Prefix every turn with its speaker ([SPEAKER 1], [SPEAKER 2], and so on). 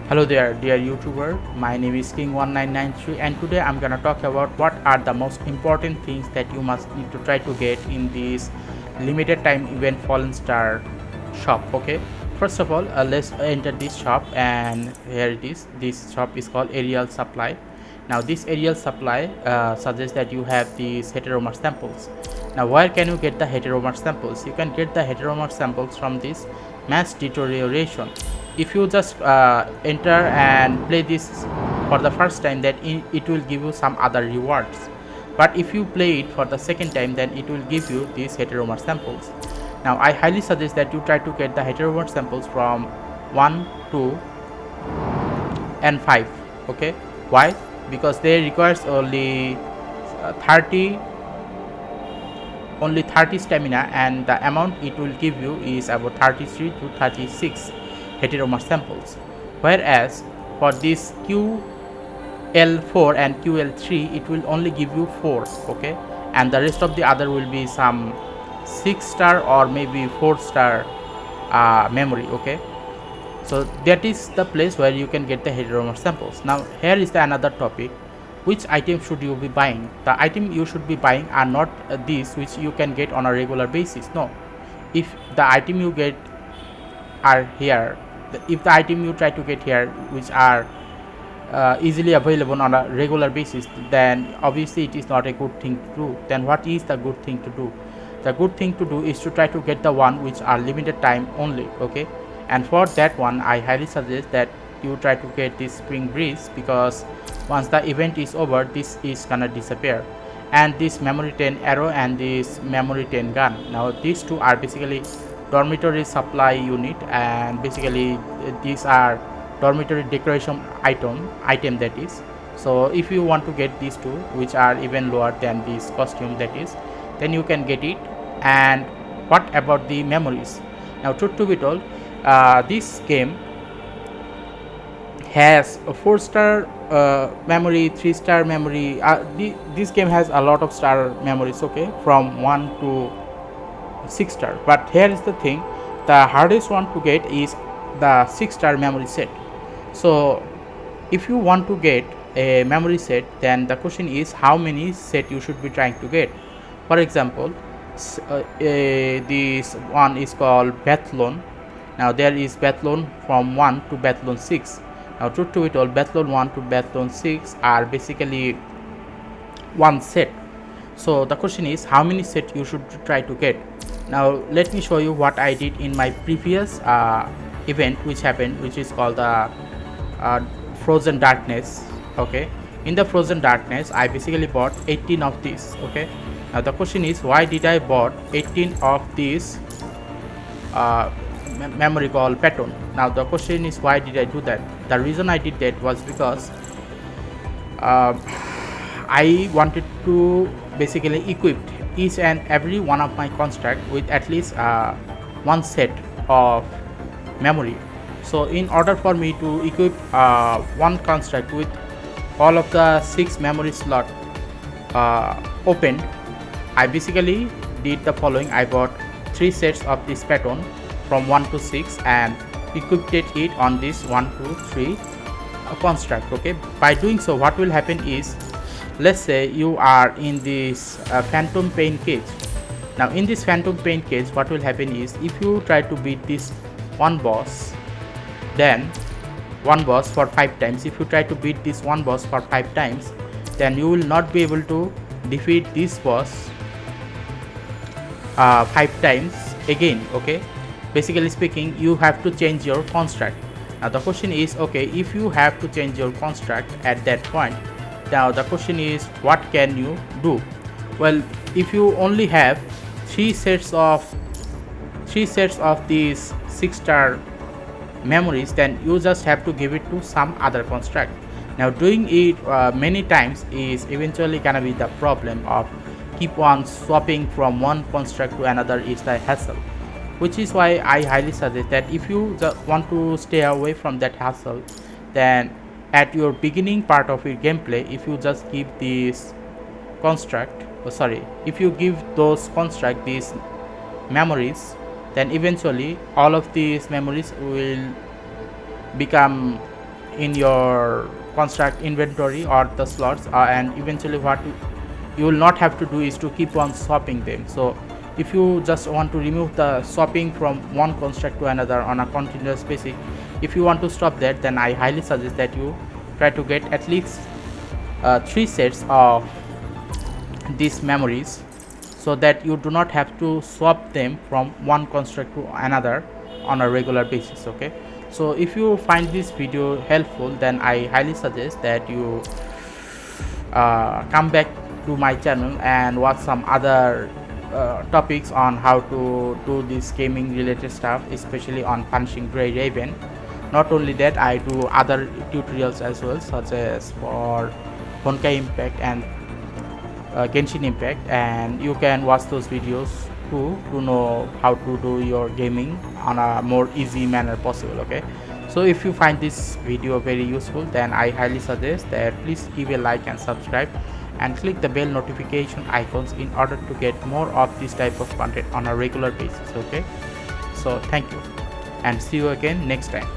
[SPEAKER 1] Hello there, dear YouTuber. My name is King1993, and today I'm gonna talk about what are the most important things that you must need to try to get in this limited time event Fallen Star shop. Okay, first of all, let's enter this shop, and here it is. This shop is called Aerial Supply. Now, this Aerial Supply suggests that you have these heteromer samples. Now, where can you get the heteromer samples? You can get the heteromer samples from this mass deterioration. If you just enter and play this for the first time, then it will give you some other rewards. But if you play it for the second time, then it will give you these heteromer samples. Now, I highly suggest that you try to get the heteromer samples from 1, 2 and 5. Okay, why? Because they requires only 30 stamina, and the amount it will give you is about 33 to 36 heteromer samples, whereas for this QL4 and QL3 it will only give you 4. Okay, and the rest of the other will be some 6-star or maybe 4-star memory. Okay, so that is the place where you can get the heteromer samples. Now here is the another topic: which item should you be buying? The item you should be buying are not these which you can get on a regular basis. No, if the item you get are here, if the item you try to get here which are easily available on a regular basis, then obviously it is not a good thing to do. Then what is the good thing to do? The good thing to do is to try to get the one which are limited time only. Okay, and for that one I highly suggest that you try to get this spring breeze, because once the event is over this is gonna disappear. And this memory 10 arrow and this memory 10 gun, now these two are basically dormitory supply unit, and basically these are dormitory decoration item that is. So if you want to get these two which are even lower than this costume, that is, then you can get it. And what about the memories? Now, truth to be told, this game has a 4-star memory, 3-star memory. This game has a lot of star memories. Okay, from 1 to 6-star. But here is the thing: the hardest one to get is the 6-star memory set. So if you want to get a memory set, then the question is how many set you should be trying to get. For example, this one is called Bathlon. Now there is Bathlon from 1 to Bathlon 6. Now, truth to it all, Bathlon 1 to Bathlon 6 are basically one set. So the question is how many set you should try to get. Now let me show you what I did in my previous event which happened, which is called the Frozen Darkness. Okay, in the Frozen Darkness I basically bought 18 of these. Okay, now the question is why did I bought 18 of these memory called pattern? Now the question is why did I do that? The reason I did that was because I wanted to basically equip each and every one of my construct with at least one set of memory. So in order for me to equip one construct with all of the 6 memory slot opened, I basically did the following: I bought 3 sets of this pattern from 1 to 6 and equipped it on this 1 to 3 construct. Okay, by doing so what will happen is, let's say you are in this phantom pain cage. Now in this phantom pain cage what will happen is, if you try to beat this one boss, then one boss for 5 times, if you try to beat this one boss for 5 times, then you will not be able to defeat this boss 5 times again. Okay, basically speaking, you have to change your construct. Now the question is, okay, if you have to change your construct at that point, now the question is what can you do? Well, if you only have 3 sets of these 6-star memories, then you just have to give it to some other construct. Now doing it many times is eventually gonna be the problem of keep on swapping from one construct to another is the hassle, which is why I highly suggest that if you want to stay away from that hassle, then at your beginning part of your gameplay, if you just give this construct, if you give those construct these memories, then eventually all of these memories will become in your construct inventory or the slots, and eventually what you will not have to do is to keep on swapping them. So if you just want to remove the swapping from one construct to another on a continuous basis, if you want to stop that, then I highly suggest that you try to get at least 3 sets of these memories, so that you do not have to swap them from one construct to another on a regular basis. Okay, so if you find this video helpful, then I highly suggest that you come back to my channel and watch some other topics on how to do this gaming related stuff, especially on punishing Grey Raven. Not only that, I do other tutorials as well, such as for Honkai Impact and Genshin Impact, and you can watch those videos too to know how to do your gaming on a more easy manner possible. Okay, so if you find this video very useful, then I highly suggest that please give a like and subscribe and click the bell notification icons in order to get more of this type of content on a regular basis. Okay, so thank you and see you again next time.